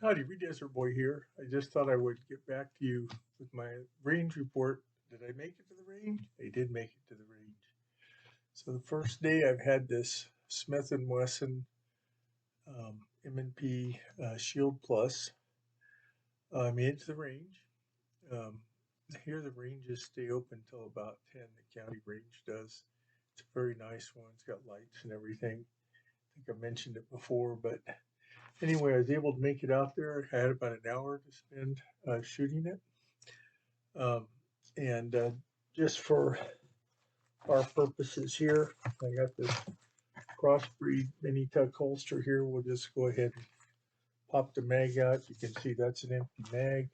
Howdy, Desert Boy here. I just thought I would get back to you with my range report. Did I make it to the range? I did make it to the range. So the first day I've had this Smith& Wesson M&P Shield Plus. I made it to the range. Um, Here the ranges stay open till about 10. The county range does. It's a very nice one. It's got lights and everything. I think I mentioned it before, but anyway, I was able to make it out there. I had about an hour to spend shooting it. And just for our purposes here, I got this crossbreed mini tuck holster here. We'll just go ahead and pop the mag out. You can see that's an empty mag.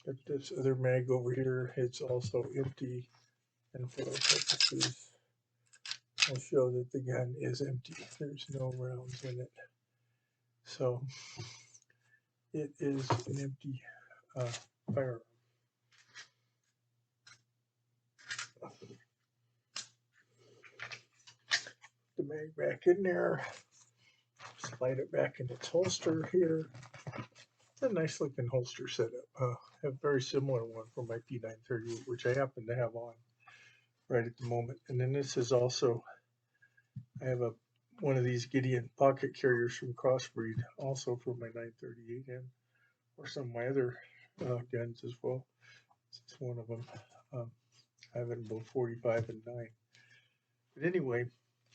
Got this other mag over here. It's also empty. And for our purposes, I'll show that the gun is empty. There's no rounds in it. So it is an empty firearm. The mag back in there. Slide it back in its holster here. It's a nice looking holster setup. I have a very similar one for my P938, which I happen to have on right at the moment. And then this is also, I have one of these Gideon pocket carriers from Crossbreed, also for my 938 and or some of my other guns as well. This is one of them. I have it in both 45 and 9. But anyway,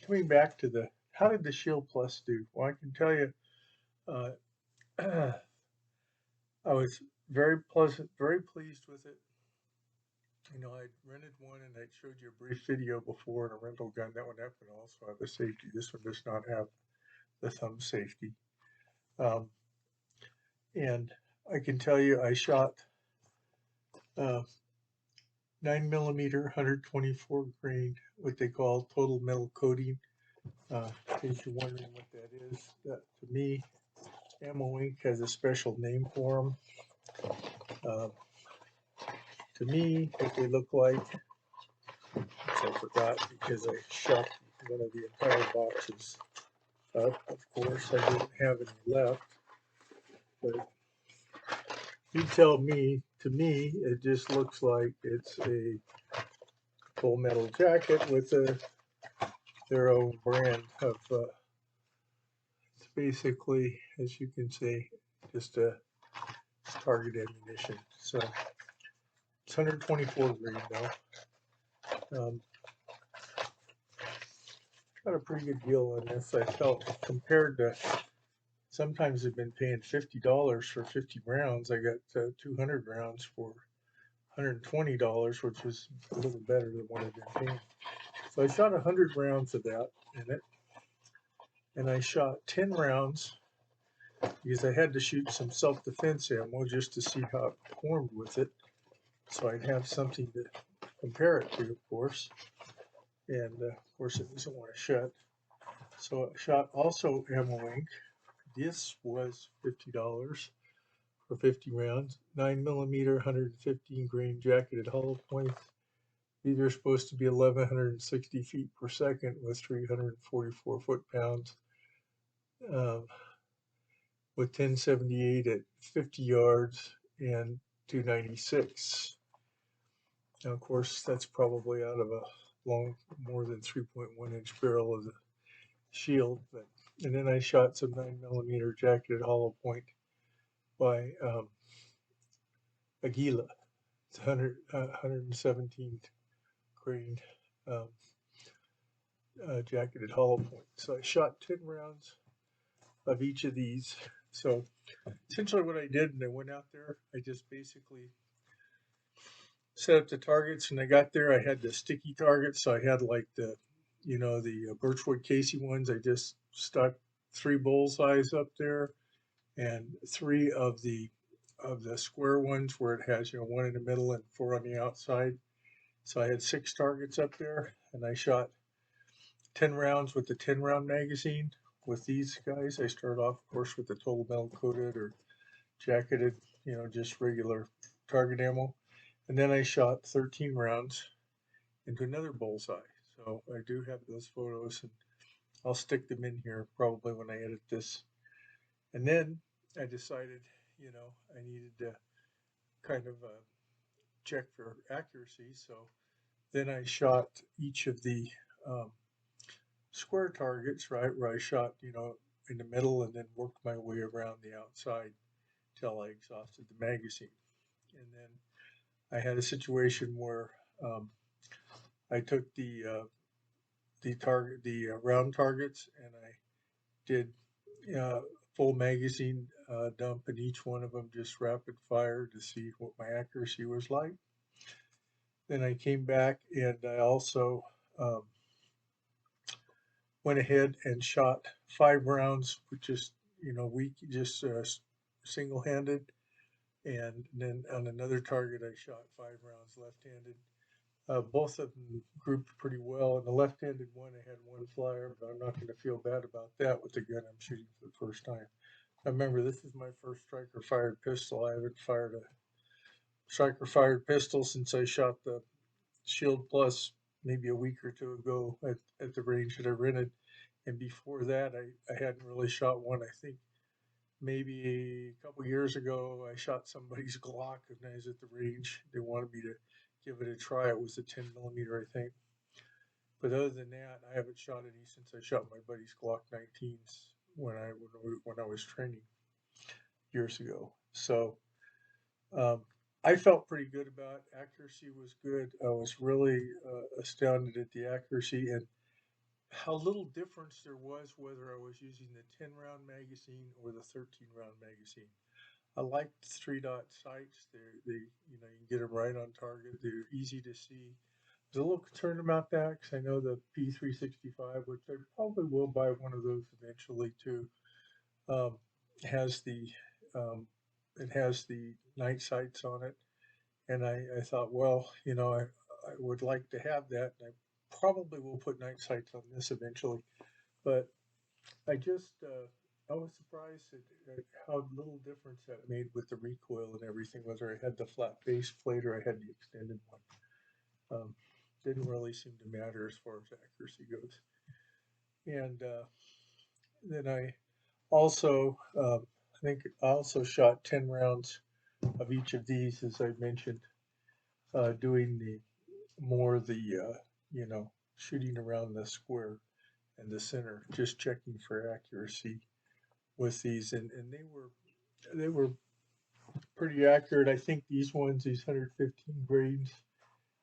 coming back to how did the Shield Plus do? Well, I can tell you, I was very pleased with it. You know, I rented one and I showed you a brief video before in a rental gun. That one happened to also have a safety. This one does not have the thumb safety. And I can tell you I shot 9mm 124 grain, what they call total metal coating. In case you're wondering what that is, that to me, Ammo Inc. has a special name for them. To me, what they look like, which I forgot because I shot one of the entire boxes up. Of course, I didn't have any left. But you tell me, to me, it just looks like it's a full metal jacket with their own brand of, it's basically, as you can see, just a target ammunition. So it's 124 grain though. Got a pretty good deal on this, I felt, compared to sometimes I've been paying $50 for 50 rounds. I got 200 rounds for $120, which was a little better than what I've been paying. So I shot 100 rounds of that in it, and I shot 10 rounds because I had to shoot some self-defense ammo just to see how it performed with it. So I'd have something to compare it to, of course. And of course, it doesn't want to shut. So I shot also Ammo Inc. This was $50 for 50 rounds. 9mm, 115 grain jacketed hollow points. These are supposed to be 1,160 feet per second with 344 foot-pounds. With 1078 at 50 yards and 296. Now, of course, that's probably out of a more than 3.1 inch barrel of the Shield. And then I shot some 9mm jacketed hollow point by Aguila. It's 117 grain jacketed hollow point. So I shot 10 rounds of each of these. So essentially what I did, and I went out there, I just basically set up the targets. When I got there, I had the sticky targets. So I had like the Birchwood Casey ones. I just stuck 3 bullseyes up there and 3 of the square ones where it has 1 in the middle and 4 on the outside. So I had 6 targets up there, and I shot 10 rounds with the 10 round magazine. With these guys, I started off, of course, with the total metal coated or jacketed, just regular target ammo. And then I shot 13 rounds into another bullseye. So I do have those photos, and I'll stick them in here probably when I edit this. And then I decided, I needed to kind of check for accuracy. So then I shot each of the um, square targets, right, where I shot, in the middle and then worked my way around the outside till I exhausted the magazine. And then I had a situation where um, I took the round targets, and I did uh, full magazine dump in each one of them, just rapid fire to see what my accuracy was like. Then I came back and I also um, went ahead and shot 5 rounds, with just weak, just single-handed, and then on another target I shot 5 rounds left-handed. Both of them grouped pretty well. In the left-handed one, I had one flyer, but I'm not going to feel bad about that with the gun I'm shooting for the first time. I remember this is my first striker-fired pistol. I haven't fired a striker-fired pistol since I shot the Shield Plus maybe a week or two ago at the range that I rented. And before that, I hadn't really shot one. I think maybe a couple years ago, I shot somebody's Glock when I was at the range. They wanted me to give it a try. It was a 10 millimeter, I think. But other than that, I haven't shot any since I shot my buddy's Glock 19s when I was training years ago. So um, I felt pretty good about it. Accuracy was good. I was really astounded at the accuracy and how little difference there was whether I was using the 10 round magazine or the 13 round magazine. I like three dot sights. You can get them right on target. They're easy to see. I was a little concerned about that because I know the P365, which I probably will buy one of those eventually too, um, has the it has the night sights on it, and I thought, well, I would like to have that. And I probably will put night sights on this eventually, but I just I was surprised at how little difference that made with the recoil and everything, whether I had the flat base plate or I had the extended one. Didn't really seem to matter as far as accuracy goes. And then I also, I think I also shot 10 rounds of each of these, as I mentioned, doing the more the, shooting around the square and the center, just checking for accuracy with these. And they were pretty accurate. I think these 115 grains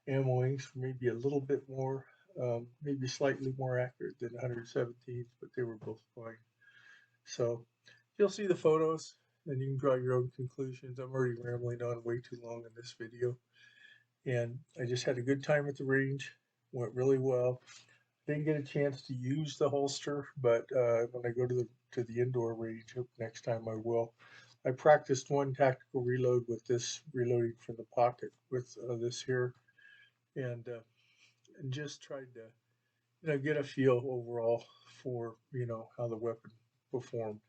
ammo inks were maybe a little bit more, maybe slightly more accurate than 117s, but they were both fine. So you'll see the photos, and you can draw your own conclusions. I'm already rambling on way too long in this video, and I just had a good time at the range. Went really well. Didn't get a chance to use the holster, but when I go to the indoor range next time, I will. I practiced one tactical reload with this reloading from the pocket with this here, and just tried to get a feel overall for how the weapon performed.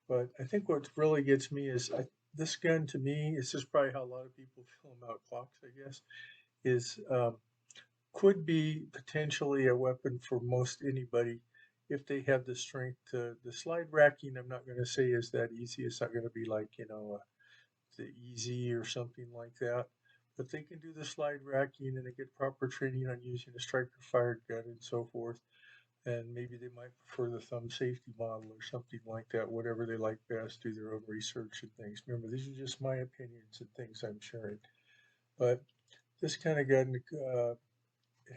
But I think what really gets me is this gun to me. This is probably how a lot of people feel about clocks, I guess. Is could be potentially a weapon for most anybody if they have the strength to. The slide racking, I'm not going to say is that easy. It's not going to be like the easy or something like that. But they can do the slide racking and they get proper training on using a striker fired gun and so forth. And maybe they might prefer the thumb safety model or something like that, whatever they like best, do their own research and things. Remember, these are just my opinions and things I'm sharing. But this kind of gun, it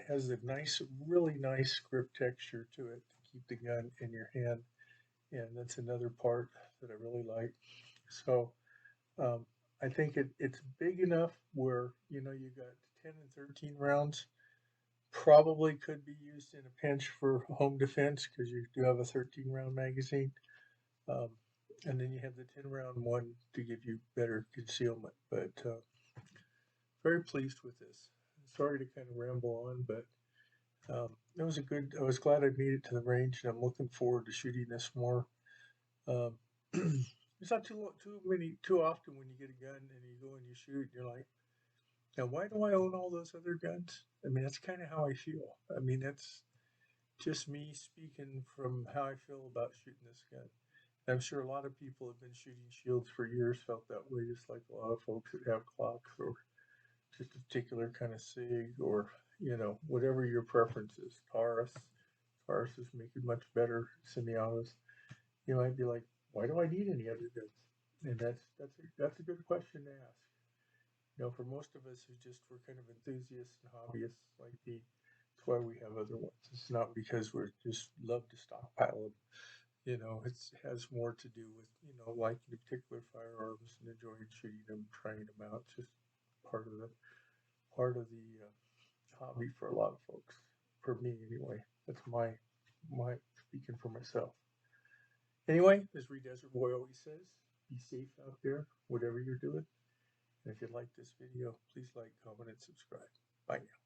has a nice, really nice grip texture to it to keep the gun in your hand. And that's another part that I really like. So um, I think it's big enough where, you got 10 and 13 rounds. Probably could be used in a pinch for home defense because you do have a 13 round magazine. Um, and then you have the 10 round one to give you better concealment. But very pleased with this. Sorry to kind of ramble on, but it was I was glad I made it to the range and I'm looking forward to shooting this more. Um, it's not too often when you get a gun and you go and you shoot, and you're like, now why do I own all those other guns? I mean, that's kind of how I feel. I mean, that's just me speaking from how I feel about shooting this gun. I'm sure a lot of people have been shooting shields for years, felt that way, just like a lot of folks that have clocks or just a particular kind of SIG or, whatever your preference is. Taurus is making much better semi-autos. You might be like, why do I need any other guns? And that's a good question to ask. For most of us who just were kind of enthusiasts and hobbyists like me, that's why we have other ones. It's not because we're just love to stockpile them. It has more to do with, liking particular firearms and enjoying shooting them, trying them out. It's just part of the hobby for a lot of folks. For me, anyway. That's my speaking for myself. Anyway, as Reed Desert Boy always says, be safe out there, whatever you're doing. And if you like this video, please like, comment, and subscribe. Bye now.